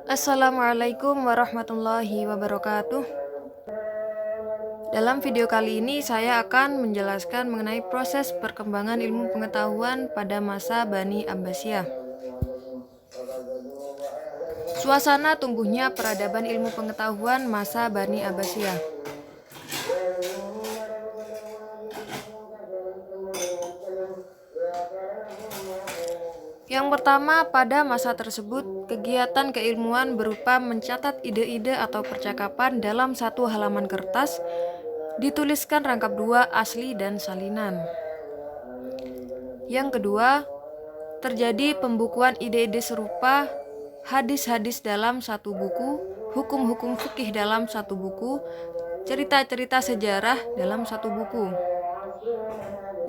Assalamualaikum warahmatullahi wabarakatuh. Dalam video kali ini saya akan menjelaskan mengenai proses perkembangan ilmu pengetahuan pada masa Bani Abbasiyah. Suasana tumbuhnya peradaban ilmu pengetahuan masa Bani Abbasiyah. Yang pertama, pada masa tersebut, kegiatan keilmuan berupa mencatat ide-ide atau percakapan dalam satu halaman kertas, dituliskan rangkap dua asli dan salinan. Yang kedua, terjadi pembukuan ide-ide serupa, hadis-hadis dalam satu buku, hukum-hukum fikih dalam satu buku, cerita-cerita sejarah dalam satu buku.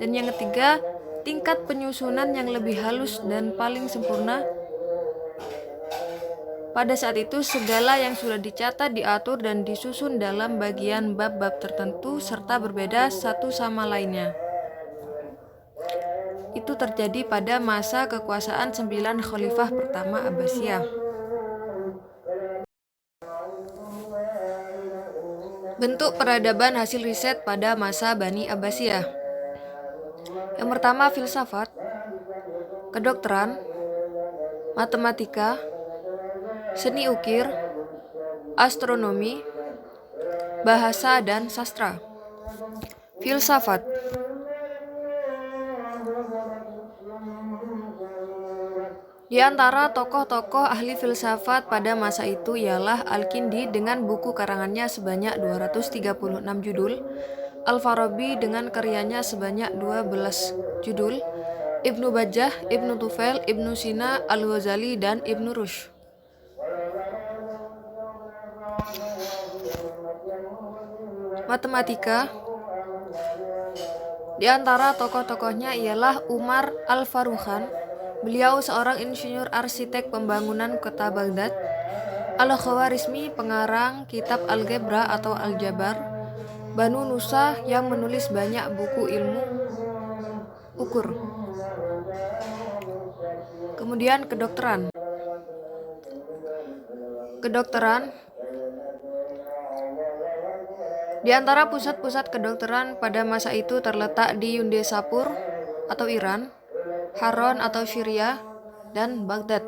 Dan yang ketiga, tingkat penyusunan yang lebih halus dan paling sempurna. Pada saat itu, segala yang sudah dicatat, diatur, dan disusun dalam bagian bab-bab tertentu serta berbeda satu sama lainnya. Itu terjadi pada masa kekuasaan 9 khalifah pertama Abbasiyah. Bentuk peradaban hasil riset pada masa Bani Abbasiyah. Yang pertama, filsafat, kedokteran, matematika, seni ukir, astronomi, bahasa, dan sastra. Filsafat. Di antara tokoh-tokoh ahli filsafat pada masa itu ialah Al-Kindi dengan buku karangannya sebanyak 236 judul, Al-Farabi dengan karyanya sebanyak 12 judul, Ibnu Bajjah, Ibnu Tufail, Ibnu Sina, Al-Ghazali, dan Ibnu Rushd. Matematika. Di antara tokoh-tokohnya ialah Umar Al-Farukhan. Beliau seorang insinyur arsitek pembangunan kota Baghdad. Al-Khawarizmi, pengarang kitab algebra atau aljabar. Banu Nusa yang menulis banyak buku ilmu ukur. Kemudian kedokteran. Di antara pusat-pusat kedokteran pada masa itu terletak di Yundesapur atau Iran, Haron atau Syria, dan Baghdad.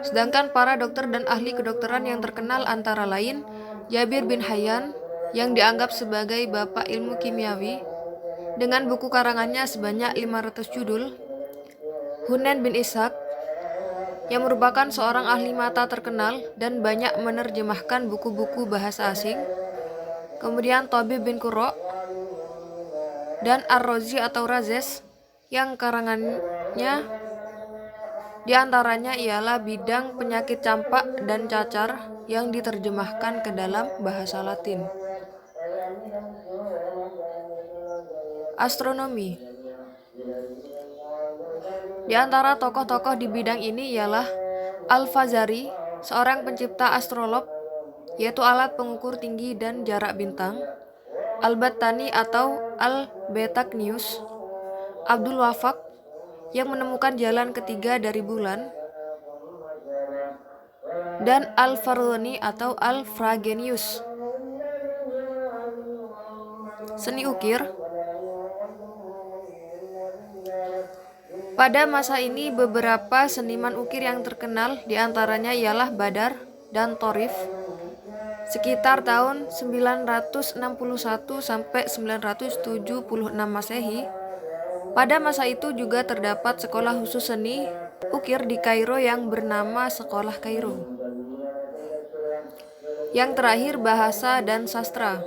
Sedangkan para dokter dan ahli kedokteran yang terkenal antara lain Jabir bin Hayyan yang dianggap sebagai bapak ilmu kimiawi dengan buku karangannya sebanyak 500 judul, Hunain bin Ishaq yang merupakan seorang ahli mata terkenal dan banyak menerjemahkan buku-buku bahasa asing, kemudian Tabib bin Qurra dan Ar-Razi atau Razes yang karangannya diantaranya ialah bidang penyakit campak dan cacar yang diterjemahkan ke dalam bahasa Latin. Astronomi. Di antara tokoh-tokoh di bidang ini ialah Al-Fazari, seorang pencipta astrolab, yaitu alat pengukur tinggi dan jarak bintang, Al-Battani atau Al-Betaknius, Abdul Wafaq yang menemukan jalan ketiga dari bulan, dan Al-Faruni atau Al-Fragenius. Seni ukir. Pada masa ini beberapa seniman ukir yang terkenal diantaranya ialah Badar dan Torif. Sekitar tahun 961 sampai 976 Masehi. Pada masa itu juga terdapat sekolah khusus seni ukir di Kairo yang bernama Sekolah Kairo. Yang terakhir, bahasa dan sastra.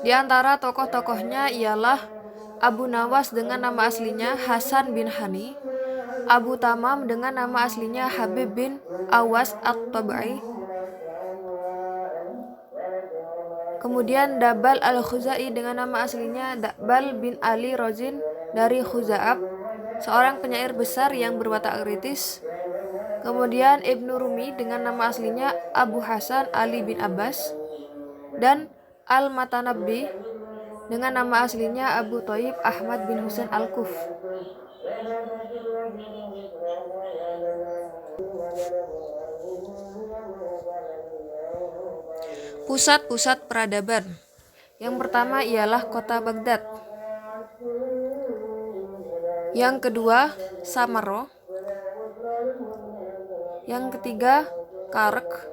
Di antara tokoh-tokohnya ialah Abu Nawas dengan nama aslinya Hasan bin Hani, Abu Tamam dengan nama aslinya Habib bin Awas At-Tabai, kemudian Dabal al-Khuzai dengan nama aslinya Dabal bin Ali Rozin dari Khuza'ab, seorang penyair besar yang berwatak kritis, kemudian Ibnu Rumi dengan nama aslinya Abu Hasan Ali bin Abbas, dan Al-Matanabbi dengan nama aslinya Abu Thayyib Ahmad bin Husain Al-Kuf. Pusat-pusat peradaban. Yang pertama ialah kota Baghdad. Yang kedua, Samarra. Yang ketiga, Kark.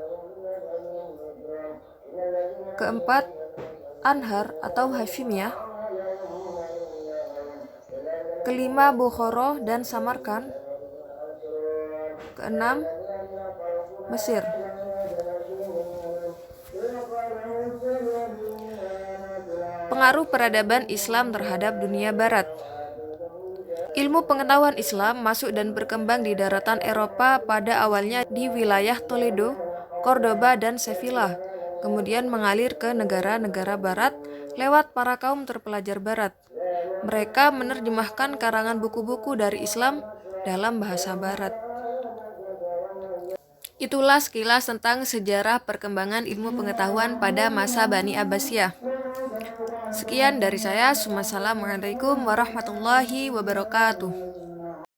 Keempat, Anhar atau Hashimiyah. Kelima, Bukhara dan Samarkand. Keenam, Mesir. Pengaruh peradaban Islam terhadap dunia barat. Ilmu pengetahuan Islam masuk dan berkembang di daratan Eropa pada awalnya di wilayah Toledo, Cordoba, dan Sevilla, kemudian mengalir ke negara-negara barat lewat para kaum terpelajar barat. Mereka menerjemahkan karangan buku-buku dari Islam dalam bahasa barat. Itulah sekilas tentang sejarah perkembangan ilmu pengetahuan pada masa Bani Abbasiyah. Sekian dari saya. Wassalamualaikum warahmatullahi wabarakatuh.